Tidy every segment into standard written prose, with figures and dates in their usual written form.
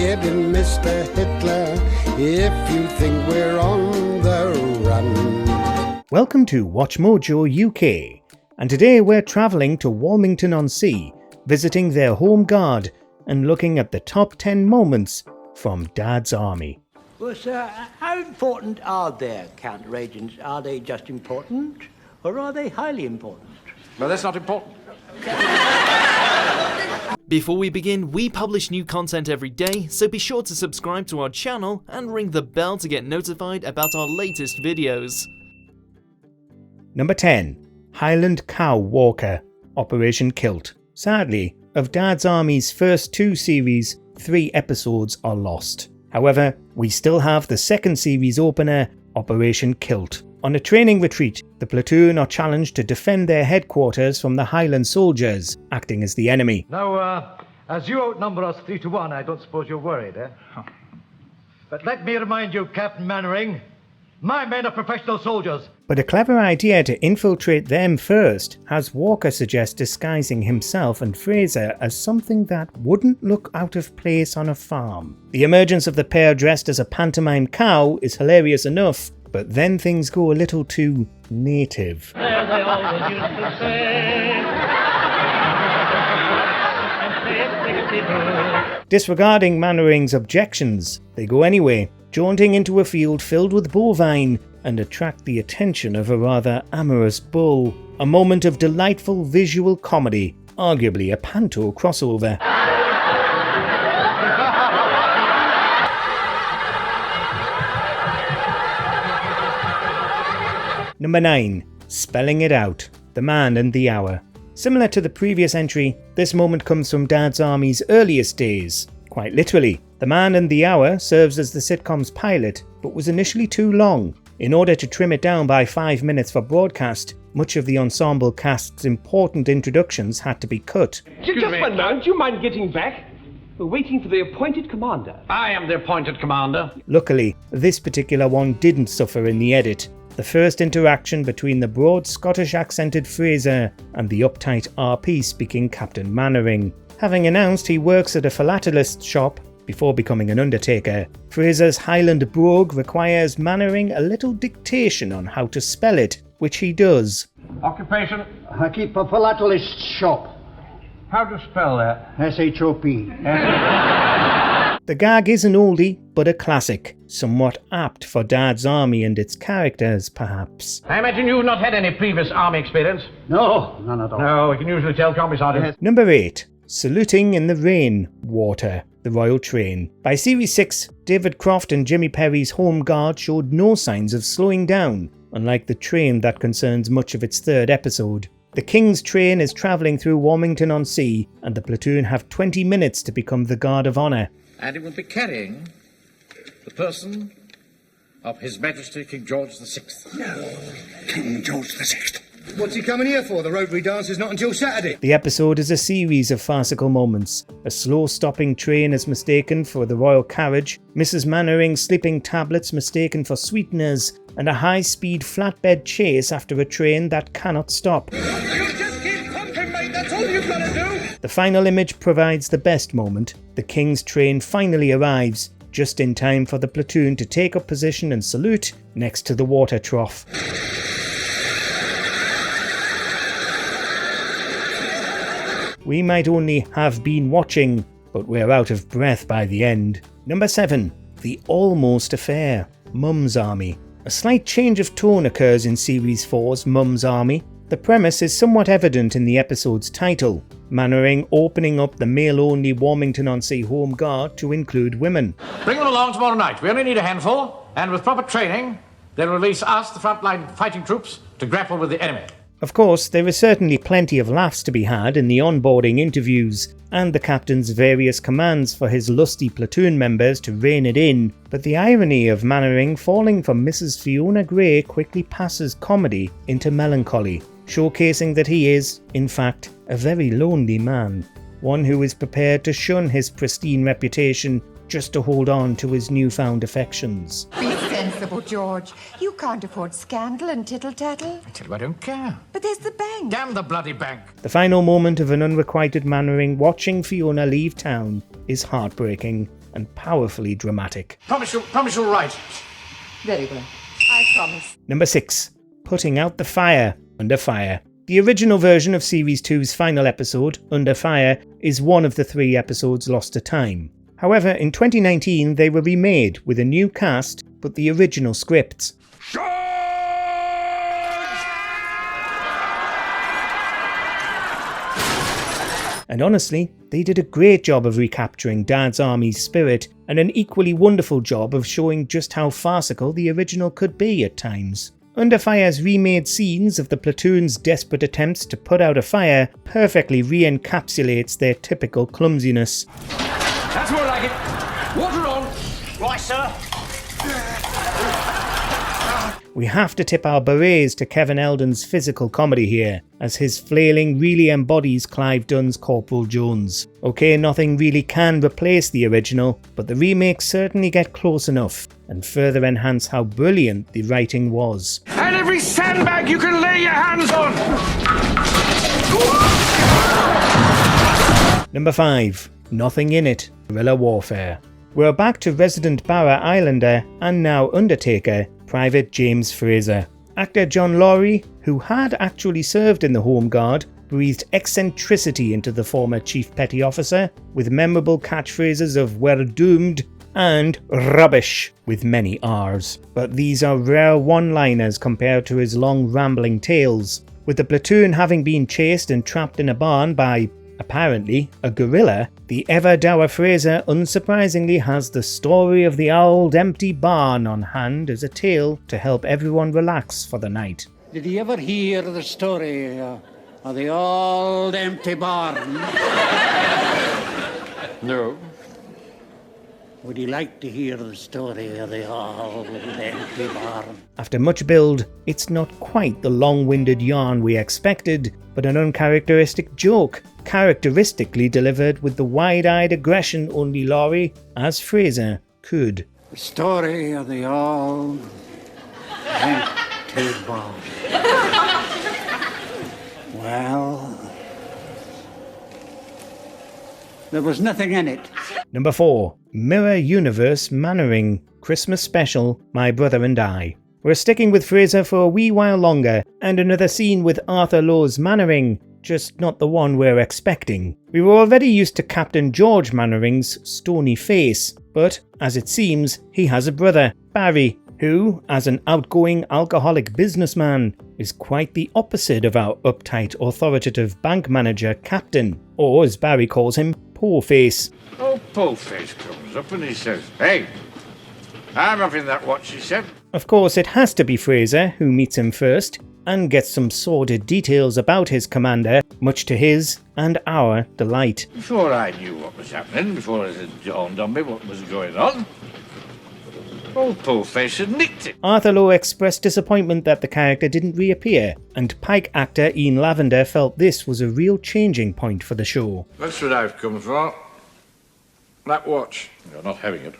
kidding, Mr. Hitler, if you think we're on the run. Welcome to WatchMojo UK, and today we're travelling to Walmington-on-Sea, visiting their home guard and looking at the top 10 moments from Dad's Army. Well, sir, how important are their counter-agents? Are they just important, or are they highly important? Well, that's not important. Before we begin, we publish new content every day, so be sure to subscribe to our channel and ring the bell to get notified about our latest videos. Number 10. Highland Cow Walker, Operation Kilt. Sadly, of Dad's Army's first 2 series, 3 episodes are lost. However, we still have the second series opener, Operation Kilt. On a training retreat, the platoon are challenged to defend their headquarters from the Highland soldiers, acting as the enemy. Now, as you outnumber us 3-1, I don't suppose you're worried, eh? But let me remind you, Captain Mainwaring, my men are professional soldiers. But a clever idea to infiltrate them first has Walker suggest disguising himself and Fraser as something that wouldn't look out of place on a farm. The emergence of the pair dressed as a pantomime cow is hilarious enough, but then things go a little too native. There they always used to say. Disregarding Mainwaring's objections, they go anyway, jaunting into a field filled with bovine and attract the attention of a rather amorous bull. A moment of delightful visual comedy, arguably a panto crossover. Number 9. Spelling It Out, The Man and the Hour. Similar to the previous entry, this moment comes from Dad's Army's earliest days. Quite literally, The Man and the Hour serves as the sitcom's pilot, but was initially too long. In order to trim it down by 5 minutes for broadcast, much of the ensemble cast's important introductions had to be cut. Just one moment, do you mind getting back? We're waiting for the appointed commander. I am the appointed commander. Luckily, this particular one didn't suffer in the edit. The first interaction between the broad Scottish accented Fraser and the uptight RP speaking Captain Mainwaring. Having announced he works at a philatelist shop before becoming an undertaker, Fraser's Highland brogue requires Mainwaring a little dictation on how to spell it, which he does. Occupation? I keep a philatelist shop. How to spell that? S-H-O-P. The gag is an oldie, but a classic, somewhat apt for Dad's Army and its characters, perhaps. I imagine you've not had any previous army experience? No, none at all. No, we can usually tell, can't we, Sergeant? Number 8. Saluting in the Rain, Water, the Royal Train. By Series 6, David Croft and Jimmy Perry's Home Guard showed no signs of slowing down, unlike the train that concerns much of its 3rd episode. The King's train is travelling through Walmington-on-Sea, and the platoon have 20 minutes to become the Guard of Honour. And it will be carrying the person of His Majesty King George VI. No, King George VI. What's he coming here for? The Rotary dance is not until Saturday. The episode is a series of farcical moments. A slow-stopping train is mistaken for the royal carriage, Mrs. Mainwaring's sleeping tablets mistaken for sweeteners, and a high-speed flatbed chase after a train that cannot stop. You just keep pumping, mate, that's all you've got to do! The final image provides the best moment. The King's train finally arrives, just in time for the platoon to take up position and salute next to the water trough. We might only have been watching, but we're out of breath by the end. Number 7. The Almost Affair, Mum's Army. A slight change of tone occurs in Series 4's Mum's Army. The premise is somewhat evident in the episode's title, Mainwaring opening up the male-only Walmington-on-Sea Home Guard to include women. Bring them along tomorrow night. We only need a handful, and with proper training, they'll release us, the frontline fighting troops, to grapple with the enemy. Of course, there is certainly plenty of laughs to be had in the onboarding interviews, and the captain's various commands for his lusty platoon members to rein it in, but the irony of Mainwaring falling for Mrs. Fiona Gray quickly passes comedy into melancholy, showcasing that he is, in fact, a very lonely man, one who is prepared to shun his pristine reputation just to hold on to his newfound affections. Be sensible, George. You can't afford scandal and tittle-tattle. I tell you, I don't care. But there's the bank. Damn the bloody bank. The final moment of an unrequited Mainwaring watching Fiona leave town is heartbreaking. and powerfully dramatic. Promise you'll write. Very well. I promise. Number 6. Putting out the fire, Under Fire. The original version of Series 2's final episode, Under Fire, is one of the 3 episodes lost to time. However, in 2019 they were remade with a new cast, but the original scripts. And honestly, they did a great job of recapturing Dad's Army's spirit, and an equally wonderful job of showing just how farcical the original could be at times. Under Fire's remade scenes of the platoon's desperate attempts to put out a fire perfectly re-encapsulates their typical clumsiness. That's more like it. Water on. Right, sir. We have to tip our berets to Kevin Eldon's physical comedy here, as his flailing really embodies Clive Dunn's Corporal Jones. Okay, nothing really can replace the original, but the remakes certainly get close enough, and further enhance how brilliant the writing was. And every sandbag you can lay your hands on! Number 5. Nothing in It, Guerrilla Warfare. We're back to resident Barra Islander, and now Undertaker, Private James Fraser. Actor John Laurie, who had actually served in the Home Guard, breathed eccentricity into the former Chief Petty Officer, with memorable catchphrases of "We're doomed" and "rubbish" with many R's. But these are rare one-liners compared to his long rambling tales. With the platoon having been chased and trapped in a barn by, apparently, a gorilla, the ever-dour Fraser unsurprisingly has the story of the Auld Empty Barn on hand as a tale to help everyone relax for the night. Did you ever hear the story of the Auld Empty Barn? No. Would you like to hear the story of the Auld Empty Barn? After much build, it's not quite the long-winded yarn we expected, but an uncharacteristic joke, characteristically delivered with the wide-eyed aggression only Laurie, as Fraser, could. The story of the Auld Empty Barn. Well, there was nothing in it. Number 4. Mirror Universe Mainwaring, Christmas Special, My Brother and I. We're sticking with Fraser for a wee while longer, and another scene with Arthur Lowe's Mainwaring, just not the one we're expecting. We were already used to Captain George Mainwaring's stony face, but, as it seems, he has a brother, Barry, who, as an outgoing alcoholic businessman, is quite the opposite of our uptight authoritative bank manager Captain, or as Barry calls him, Poorface. Oh, Poorface comes up and he says, "Hey, I'm having that watch," he said. Of course, it has to be Fraser who meets him first, and gets some sordid details about his commander, much to his and our delight. Before I knew what was happening, before it had dawned on me what was going on, old Poorface had nicked it. Arthur Lowe expressed disappointment that the character didn't reappear, and Pike actor Ian Lavender felt this was a real changing point for the show. That's what I've come for. That watch. You're not having it.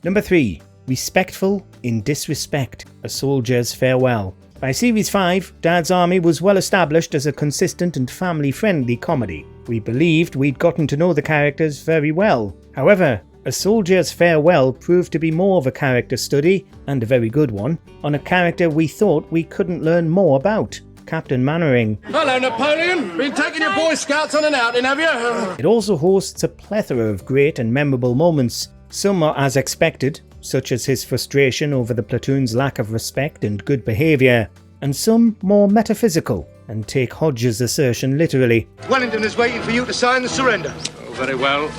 Number 3. Respectful in Disrespect, A Soldier's Farewell. By Series 5, Dad's Army was well established as a consistent and family-friendly comedy. We believed we'd gotten to know the characters very well. However, A Soldier's Farewell proved to be more of a character study, and a very good one, on a character we thought we couldn't learn more about, Captain Mainwaring. Hello, Napoleon. Been taking your Boy Scouts on and outing, have you? It also hosts a plethora of great and memorable moments. Some are as expected, such as his frustration over the platoon's lack of respect and good behaviour, and some more metaphysical, and take Hodge's assertion literally. Wellington is waiting for you to sign the surrender. Oh, very well.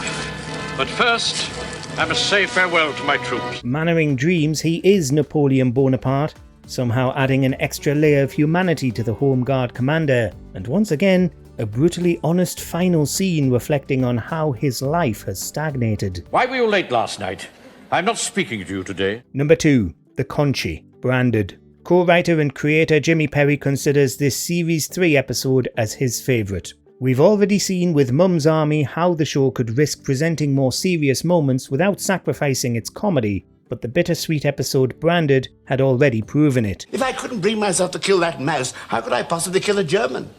But first, I must say farewell to my troops. Mainwaring dreams he is Napoleon Bonaparte, somehow adding an extra layer of humanity to the Home Guard commander, and once again, a brutally honest final scene reflecting on how his life has stagnated. Why were you late last night? I'm not speaking to you today. Number 2. The Conchi, Branded. Co-writer and creator Jimmy Perry considers this Series 3 episode as his favourite. We've already seen with Mum's Army how the show could risk presenting more serious moments without sacrificing its comedy, but the bittersweet episode Branded had already proven it. If I couldn't bring myself to kill that mouse, how could I possibly kill a German?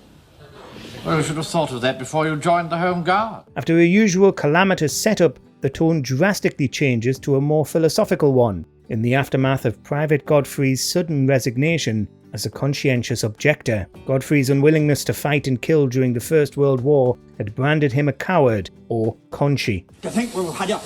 Well, you should have thought of that before you joined the Home Guard. After a usual calamitous setup, the tone drastically changes to a more philosophical one in the aftermath of Private Godfrey's sudden resignation as a conscientious objector. Godfrey's unwillingness to fight and kill during the First World War had branded him a coward, or conchi. To think we've had a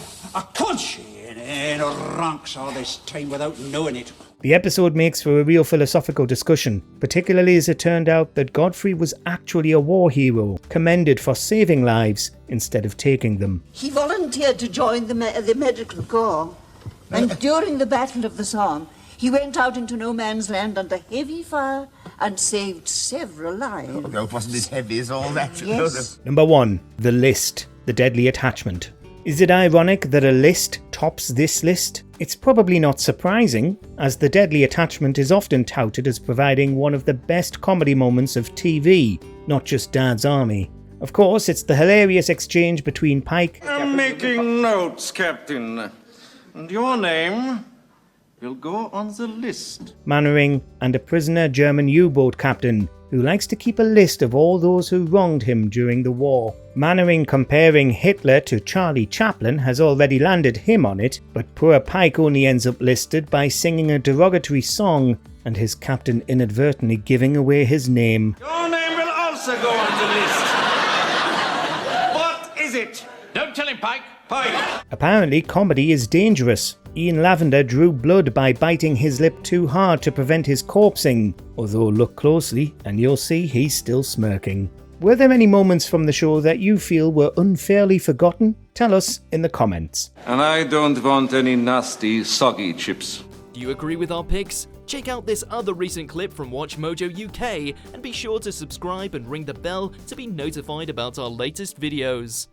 conchi in our ranks all this time without knowing it. The episode makes for a real philosophical discussion, particularly as it turned out that Godfrey was actually a war hero, commended for saving lives instead of taking them. He volunteered to join the medical corps, and during the Battle of the Somme, he went out into no man's land under heavy fire and saved several lives. Oh, no, it wasn't as heavy as all that. Yes. Number 1. The List. The Deadly Attachment. Is it ironic that a list tops this list? It's probably not surprising, as The Deadly Attachment is often touted as providing one of the best comedy moments of TV, not just Dad's Army. Of course, it's the hilarious exchange between Pike... I'm making notes, Captain. And your name will go on the list. Mainwaring, and a prisoner German U-boat captain who likes to keep a list of all those who wronged him during the war. Mainwaring comparing Hitler to Charlie Chaplin has already landed him on it, but poor Pike only ends up listed by singing a derogatory song and his captain inadvertently giving away his name. Your name will also go on the list. What is it? Don't tell him, Pike. Pike. Apparently, comedy is dangerous. Ian Lavender drew blood by biting his lip too hard to prevent his corpsing, although look closely and you'll see he's still smirking. Were there any moments from the show that you feel were unfairly forgotten? Tell us in the comments. And I don't want any nasty, soggy chips. Do you agree with our picks? Check out this other recent clip from WatchMojo UK and be sure to subscribe and ring the bell to be notified about our latest videos.